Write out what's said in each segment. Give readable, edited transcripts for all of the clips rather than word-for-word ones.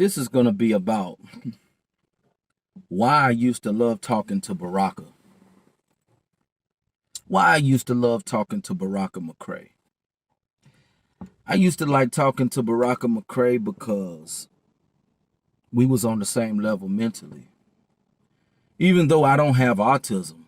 This is going to be about why I used to love talking to Baraka. Why I used to love talking to Baraka McCray. I used to like talking to Baraka McCray because we was on the same level mentally. Even though I don't have autism,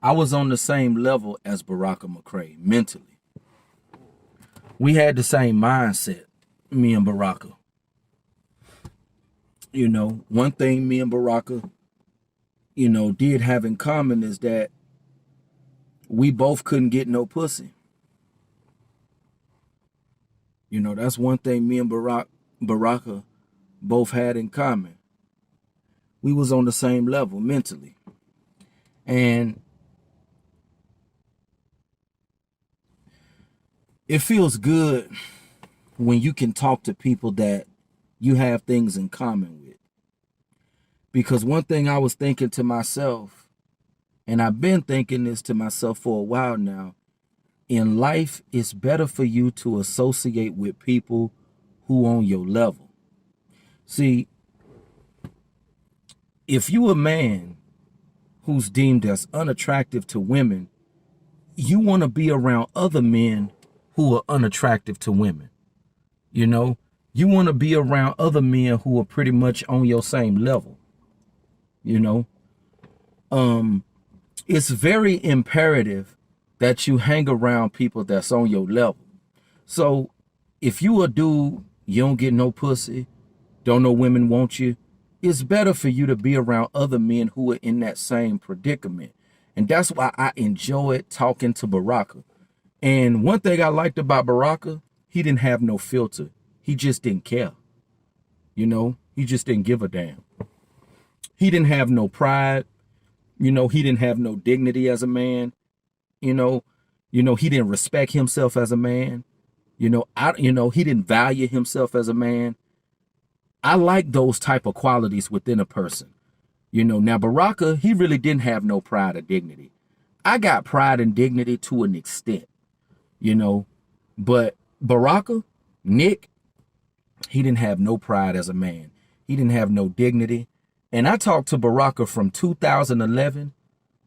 I was on the same level as Baraka McCray mentally. We had the same mindset, me and Baraka. You know, one thing me and Baraka, did have in common is that we both couldn't get no pussy. That's one thing me and Baraka both had in common. We was on the same level mentally. And it feels good when you can talk to people that you have things in common with. Because one thing I was thinking to myself, and I've been thinking this to myself for a while now, in life, it's better for you to associate with people who on your level. See, if you a man who's deemed as unattractive to women, you want to be around other men who are unattractive to women. You want to be around other men who are pretty much on your same level. It's very imperative that you hang around people that's on your level. So if you a dude, you don't get no pussy, don't know women want you, it's better for you to be around other men who are in that same predicament. And that's why I enjoyed talking to Baraka. And one thing I liked about Baraka, he didn't have no filter. He just didn't care. He just didn't give a damn. He didn't have no pride. He didn't have no dignity as a man. He didn't respect himself as a man. He didn't value himself as a man. I like those type of qualities within a person. Now Baraka, he really didn't have no pride or dignity. I got pride and dignity to an extent, but Baraka, Nick, he didn't have no pride as a man. He didn't have no dignity. And I talked to Baraka from 2011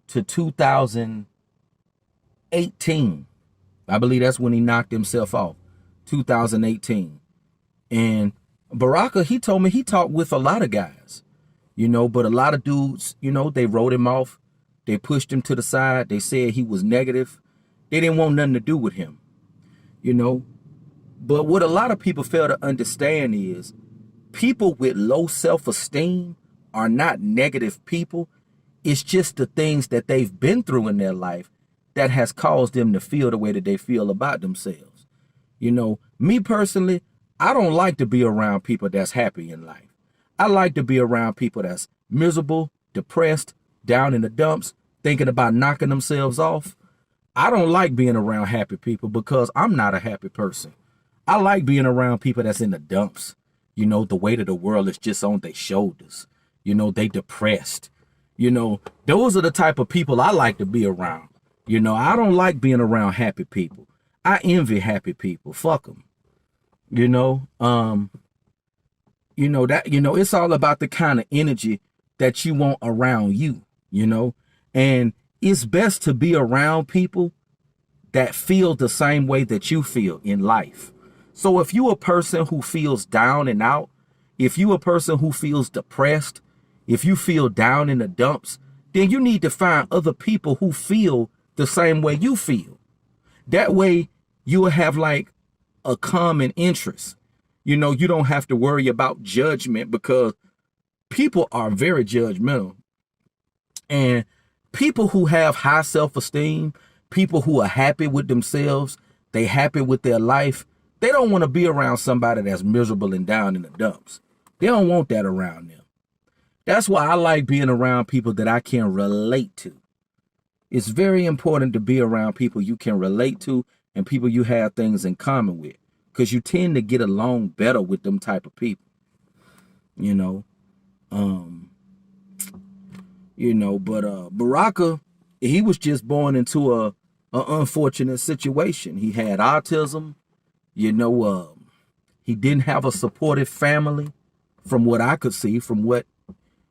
to 2018. I believe that's when he knocked himself off, 2018. And Baraka, he told me he talked with a lot of guys, but a lot of dudes, they wrote him off. They pushed him to the side. They said he was negative. They didn't want nothing to do with him, But what a lot of people fail to understand is people with low self-esteem are not negative people. It's just the things that they've been through in their life that has caused them to feel the way that they feel about themselves. Me personally, I don't like to be around people that's happy in life. I like to be around people that's miserable, depressed, down in the dumps, thinking about knocking themselves off. I don't like being around happy people because I'm not a happy person. I like being around people that's in the dumps. The weight of the world is just on their shoulders. They depressed. Those are the type of people I like to be around. I don't like being around happy people. I envy happy people. Fuck them. It's all about the kind of energy that you want around you, and it's best to be around people that feel the same way that you feel in life. So if you a person who feels down and out, if you a person who feels depressed, if you feel down in the dumps, then you need to find other people who feel the same way you feel. That way you'll have like a common interest. You don't have to worry about judgment because people are very judgmental. And people who have high self-esteem, people who are happy with themselves, they happy with their life, they don't want to be around somebody that's miserable and down in the dumps. They don't want that around them. That's why I like being around people that I can relate to. It's very important to be around people you can relate to and people you have things in common with, because you tend to get along better with them type of people. But Baraka, he was just born into a unfortunate situation. He had autism, He didn't have a supportive family from what I could see, from what,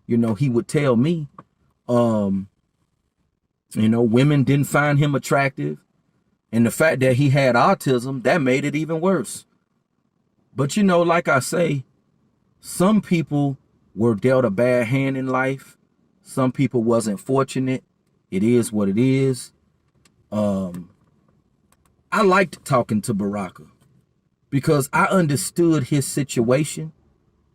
he would tell me. Women didn't find him attractive. And the fact that he had autism, that made it even worse. But, like I say, some people were dealt a bad hand in life. Some people wasn't fortunate. It is what it is. I liked talking to Baraka because I understood his situation.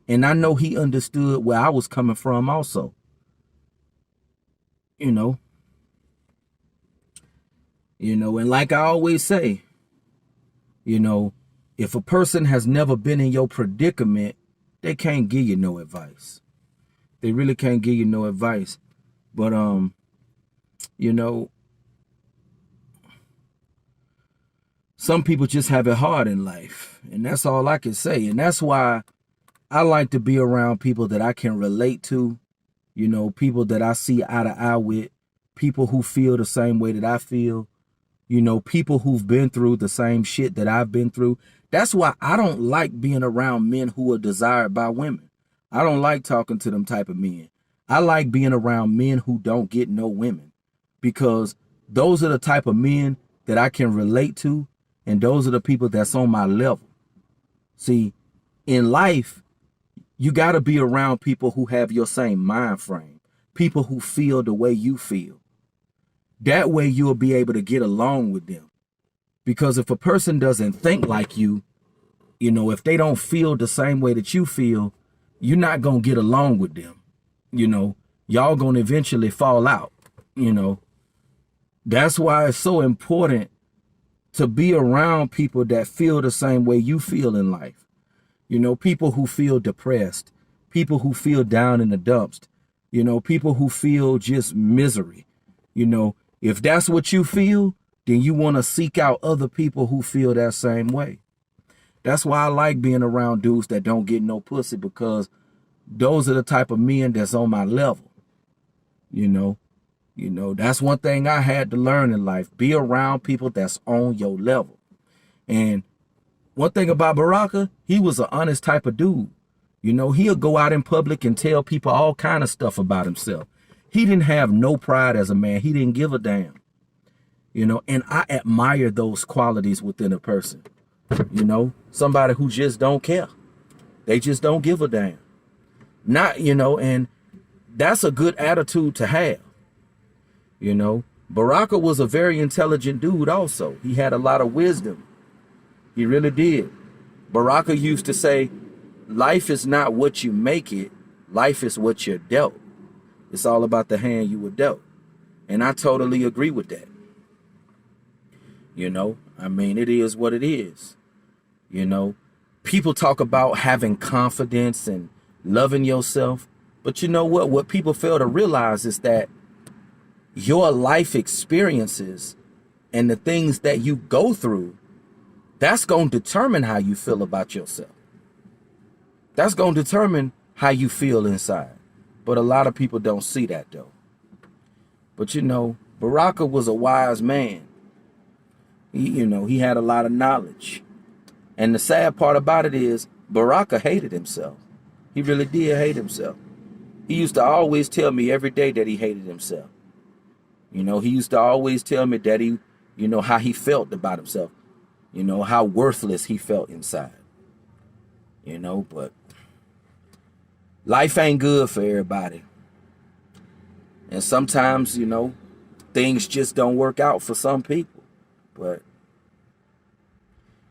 And I know he understood where I was coming from also. And like I always say, if a person has never been in your predicament, they can't give you no advice. They really can't give you no advice. But, some people just have it hard in life. And that's all I can say. And that's why I like to be around people that I can relate to, people that I see eye to eye with, people who feel the same way that I feel. People who've been through the same shit that I've been through. That's why I don't like being around men who are desired by women. I don't like talking to them type of men. I like being around men who don't get no women, because those are the type of men that I can relate to, and those are the people that's on my level. See, in life, you got to be around people who have your same mind frame, people who feel the way you feel. That way you'll be able to get along with them. Because if a person doesn't think like you, if they don't feel the same way that you feel, you're not going to get along with them. Y'all going to eventually fall out. That's why it's so important to be around people that feel the same way you feel in life. People who feel depressed, people who feel down in the dumps, people who feel just misery. If that's what you feel, then you want to seek out other people who feel that same way. That's why I like being around dudes that don't get no pussy, because those are the type of men that's on my level. That's one thing I had to learn in life. Be around people that's on your level. And one thing about Baraka, he was an honest type of dude. He'll go out in public and tell people all kind of stuff about himself. He didn't have no pride as a man. He didn't give a damn. And I admire those qualities within a person. Somebody who just don't care. They just don't give a damn. And that's a good attitude to have. Baraka was a very intelligent dude also. He had a lot of wisdom. He really did. Baraka used to say, life is not what you make it. Life is what you're dealt. It's all about the hand you were dealt. And I totally agree with that. It is what it is. People talk about having confidence and loving yourself. But you know what? What people fail to realize is that your life experiences and the things that you go through, that's going to determine how you feel about yourself. That's going to determine how you feel inside. But a lot of people don't see that though. But Baraka was a wise man. He had a lot of knowledge. And the sad part about it is Baraka hated himself. He really did hate himself. He used to always tell me every day that he hated himself. He used to always tell me that he, how he felt about himself. How worthless he felt inside. But life ain't good for everybody. And sometimes, things just don't work out for some people. But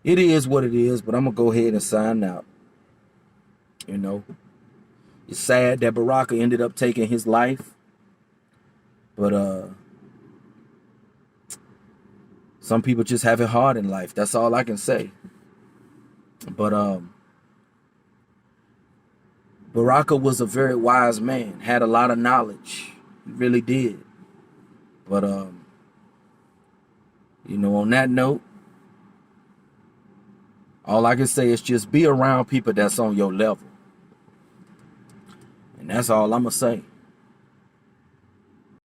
it is what it is. But I'm going to go ahead and sign out. It's sad that Baraka ended up taking his life. But some people just have it hard in life. That's all I can say. But Baraka was a very wise man, had a lot of knowledge. He really did. But on that note, all I can say is just be around people that's on your level. And that's all I'm going to say.